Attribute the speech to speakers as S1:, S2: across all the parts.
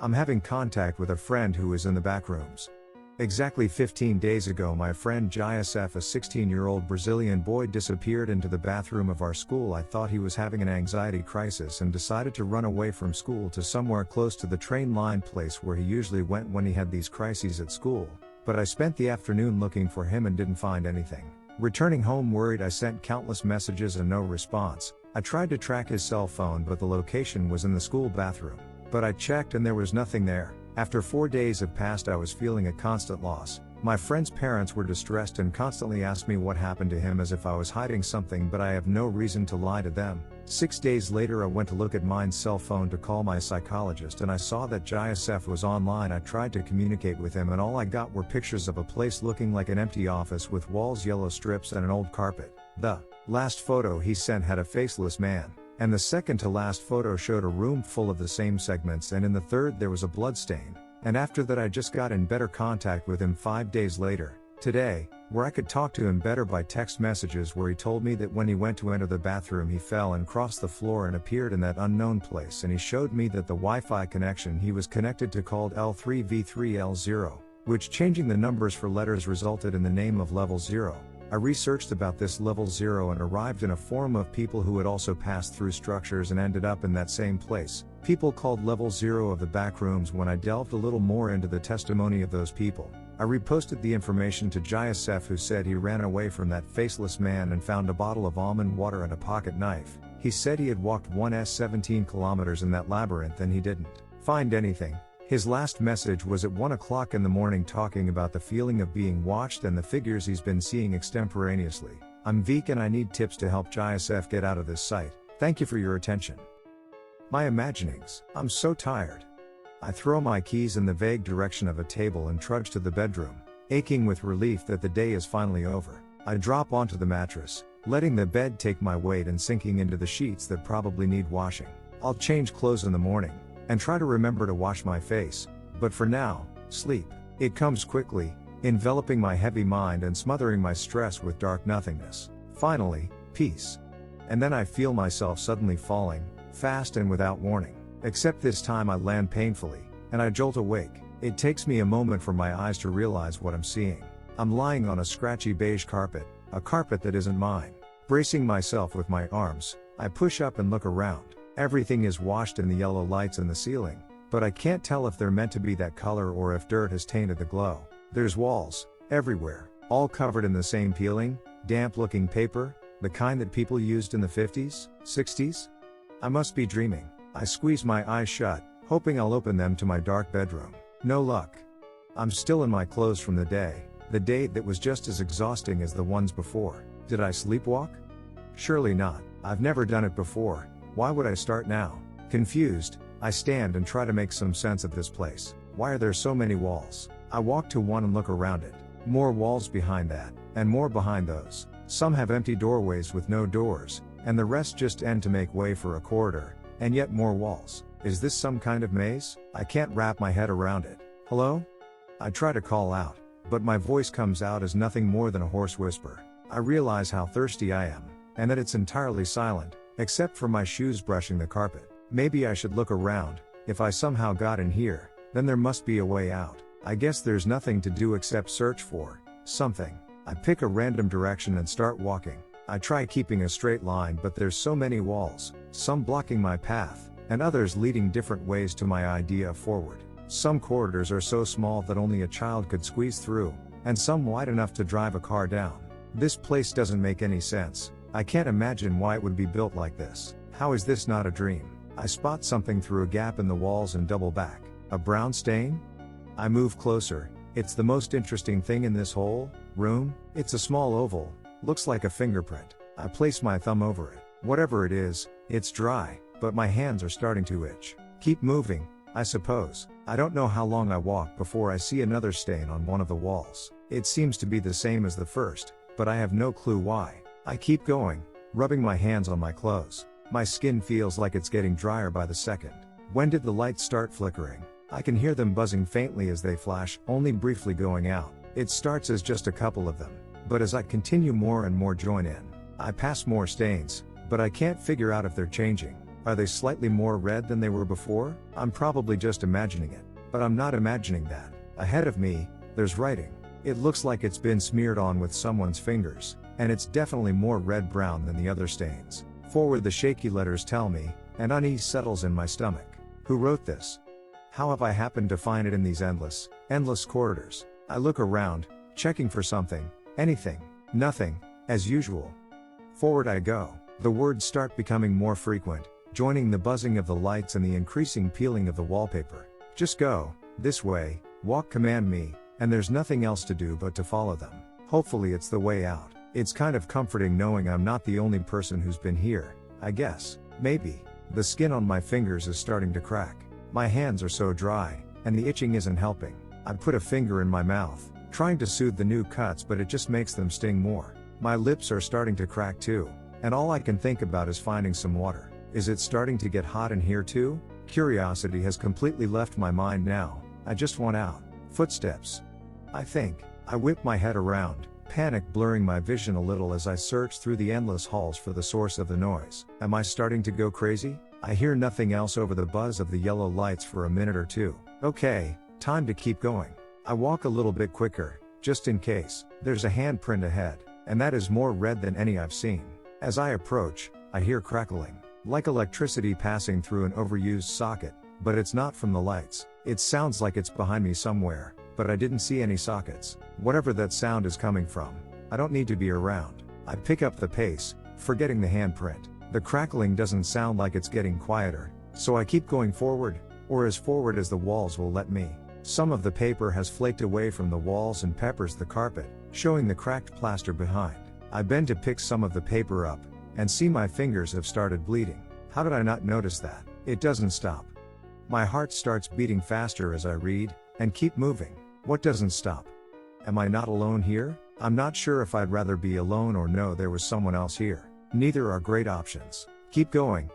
S1: I'm having contact with a friend who is in the backrooms. Exactly 15 days ago, my friend Joseph, a 16-year-old Brazilian boy, disappeared into the bathroom of our school. I thought he was having an anxiety crisis and decided to run away from school to somewhere close to the train line, place where he usually went when he had these crises at school. But I spent the afternoon looking for him and didn't find anything. Returning home worried, I sent countless messages and no response. I tried to track his cell phone, but the location was in the school bathroom. But I checked and there was nothing there. After 4 days had passed, I was feeling a constant loss. My friend's parents were distressed and constantly asked me what happened to him, as if I was hiding something, but I have no reason to lie to them. 6 days later, I went to look at mine's cell phone to call my psychologist, and I saw that Joseph was online. I tried to communicate with him and all I got were pictures of a place looking like an empty office with walls, yellow strips and an old carpet. The last photo he sent had a faceless man, and the second to last photo showed a room full of the same segments, and in the third there was a blood stain. And after that I just got in better contact with him 5 days later, today, where I could talk to him better by text messages, where he told me that when he went to enter the bathroom he fell and crossed the floor and appeared in that unknown place, and he showed me that the Wi-Fi connection he was connected to called L3V3L0, which changing the numbers for letters resulted in the name of Level 0. I researched about this Level 0 and arrived in a forum of people who had also passed through structures and ended up in that same place, people called Level 0 of the Backrooms. When I delved a little more into the testimony of those people, I reposted the information to Joseph, who said he ran away from that faceless man and found a bottle of almond water and a pocket knife. He said he had walked 17 kilometers in that labyrinth and he didn't find anything. His last message was at 1 o'clock in the morning, talking about the feeling of being watched and the figures he's been seeing extemporaneously. I'm Veek and I need tips to help Joseph get out of this site. Thank you for your attention. My imaginings. I'm so tired. I throw my keys in the vague direction of a table and trudge to the bedroom, aching with relief that the day is finally over. I drop onto the mattress, letting the bed take my weight and sinking into the sheets that probably need washing. I'll change clothes in the morning and try to remember to wash my face, but for now, sleep. It comes quickly, enveloping my heavy mind and smothering my stress with dark nothingness. Finally, peace. And then I feel myself suddenly falling, fast and without warning. Except this time I land painfully, and I jolt awake. It takes me a moment for my eyes to realize what I'm seeing. I'm lying on a scratchy beige carpet, a carpet that isn't mine. Bracing myself with my arms, I push up and look around. Everything is washed in the yellow lights in the ceiling, but I can't tell if they're meant to be that color or if dirt has tainted the glow. There's walls everywhere, all covered in the same peeling, damp-looking paper, the kind that people used in the 50s, 60s? I must be dreaming. I squeeze my eyes shut, hoping I'll open them to my dark bedroom. No luck. I'm still in my clothes from the day that was just as exhausting as the ones before. Did I sleepwalk? Surely not. I've never done it before. Why would I start now? Confused, I stand and try to make some sense of this place. Why are there so many walls? I walk to one and look around it. More walls behind that, and more behind those. Some have empty doorways with no doors, and the rest just end to make way for a corridor, and yet more walls. Is this some kind of maze? I can't wrap my head around it. Hello? I try to call out, but my voice comes out as nothing more than a hoarse whisper. I realize how thirsty I am, and that it's entirely silent, except for my shoes brushing the carpet. Maybe I should look around. If I somehow got in here, then there must be a way out. I guess there's nothing to do except search for something. I pick a random direction and start walking. I try keeping a straight line, but there's so many walls, some blocking my path, and others leading different ways to my idea forward. Some corridors are so small that only a child could squeeze through, and some wide enough to drive a car down. This place doesn't make any sense. I can't imagine why it would be built like this. How is this not a dream? I spot something through a gap in the walls and double back. A brown stain? I move closer. It's the most interesting thing in this whole room. It's a small oval, looks like a fingerprint. I place my thumb over it. Whatever it is, it's dry, but my hands are starting to itch. Keep moving, I suppose. I don't know how long I walk before I see another stain on one of the walls. It seems to be the same as the first, but I have no clue why. I keep going, rubbing my hands on my clothes. My skin feels like it's getting drier by the second. When did the lights start flickering? I can hear them buzzing faintly as they flash, only briefly going out. It starts as just a couple of them, but as I continue more and more join in. I pass more stains, but I can't figure out if they're changing. Are they slightly more red than they were before? I'm probably just imagining it. But I'm not imagining that. Ahead of me, there's writing. It looks like it's been smeared on with someone's fingers, and it's definitely more red-brown than the other stains. Forward the shaky letters tell me, and unease settles in my stomach. Who wrote this? How have I happened to find it in these endless corridors? I look around, checking for something, anything, nothing, as usual. Forward I go. The words start becoming more frequent, joining the buzzing of the lights and the increasing peeling of the wallpaper. Just go, this way, walk, command me, and there's nothing else to do but to follow them. Hopefully it's the way out. It's kind of comforting knowing I'm not the only person who's been here, I guess. Maybe. The skin on my fingers is starting to crack. My hands are so dry, and the itching isn't helping. I put a finger in my mouth, trying to soothe the new cuts, but it just makes them sting more. My lips are starting to crack too, and all I can think about is finding some water. Is it starting to get hot in here too? Curiosity has completely left my mind now. I just want out. Footsteps. I think. I whip my head around, panic blurring my vision a little as I search through the endless halls for the source of the noise. Am I starting to go crazy? I hear nothing else over the buzz of the yellow lights for a minute or two. Okay, time to keep going. I walk a little bit quicker, just in case. There's a handprint ahead, and that is more red than any I've seen. As I approach, I hear crackling, like electricity passing through an overused socket, but it's not from the lights. It sounds like it's behind me somewhere, but I didn't see any sockets. Whatever that sound is coming from, I don't need to be around. I pick up the pace, forgetting the handprint. The crackling doesn't sound like it's getting quieter, so I keep going forward, or as forward as the walls will let me. Some of the paper has flaked away from the walls and peppers the carpet, showing the cracked plaster behind. I bend to pick some of the paper up, and see my fingers have started bleeding. How did I not notice that? It doesn't stop. My heart starts beating faster as I read, and keep moving. What doesn't stop? Am I not alone here? I'm not sure if I'd rather be alone or know there was someone else here. Neither are great options. Keep going,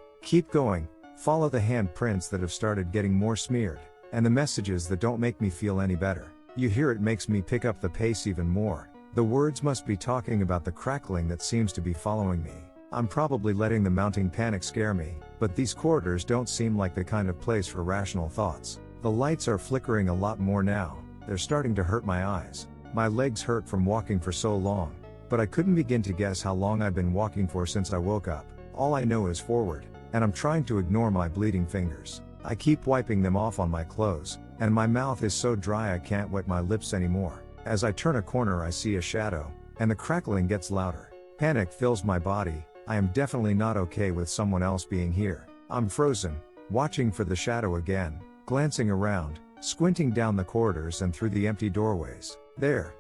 S1: follow the handprints that have started getting more smeared, and the messages that don't make me feel any better. You hear it makes me pick up the pace even more. The words must be talking about the crackling that seems to be following me. I'm probably letting the mounting panic scare me, but these corridors don't seem like the kind of place for rational thoughts. The lights are flickering a lot more now. They're starting to hurt my eyes. My legs hurt from walking for so long, but I couldn't begin to guess how long I've been walking for since I woke up. All I know is forward, and I'm trying to ignore my bleeding fingers. I keep wiping them off on my clothes, and my mouth is so dry I can't wet my lips anymore. As I turn a corner I see a shadow, and the crackling gets louder. Panic fills my body. I am definitely not okay with someone else being here. I'm frozen, watching for the shadow again, glancing around, squinting down the corridors and through the empty doorways. There.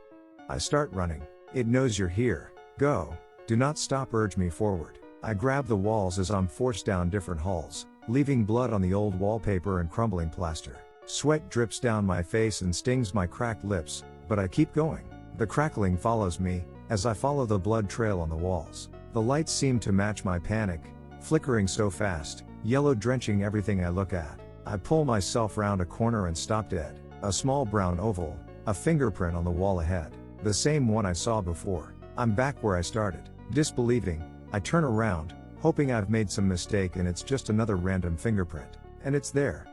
S1: I start running. It knows you're here. Go. Do not stop, urge me forward. I grab the walls as I'm forced down different halls, leaving blood on the old wallpaper and crumbling plaster. Sweat drips down my face and stings my cracked lips, but I keep going. The crackling follows me, as I follow the blood trail on the walls. The lights seem to match my panic, flickering so fast, yellow drenching everything I look at. I pull myself round a corner and stop dead. A small brown oval, a fingerprint on the wall ahead. The same one I saw before. I'm back where I started. Disbelieving, I turn around, hoping I've made some mistake and it's just another random fingerprint. And it's there.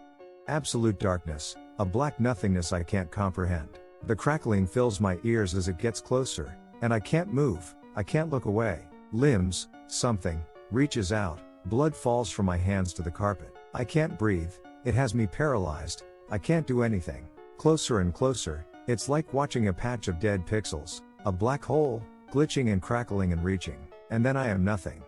S1: Absolute darkness, a black nothingness I can't comprehend. The crackling fills my ears as it gets closer, and I can't move, I can't look away. Limbs, something, reaches out, blood falls from my hands to the carpet. I can't breathe, it has me paralyzed, I can't do anything. Closer and closer, it's like watching a patch of dead pixels, a black hole, glitching and crackling and reaching, and then I am nothing.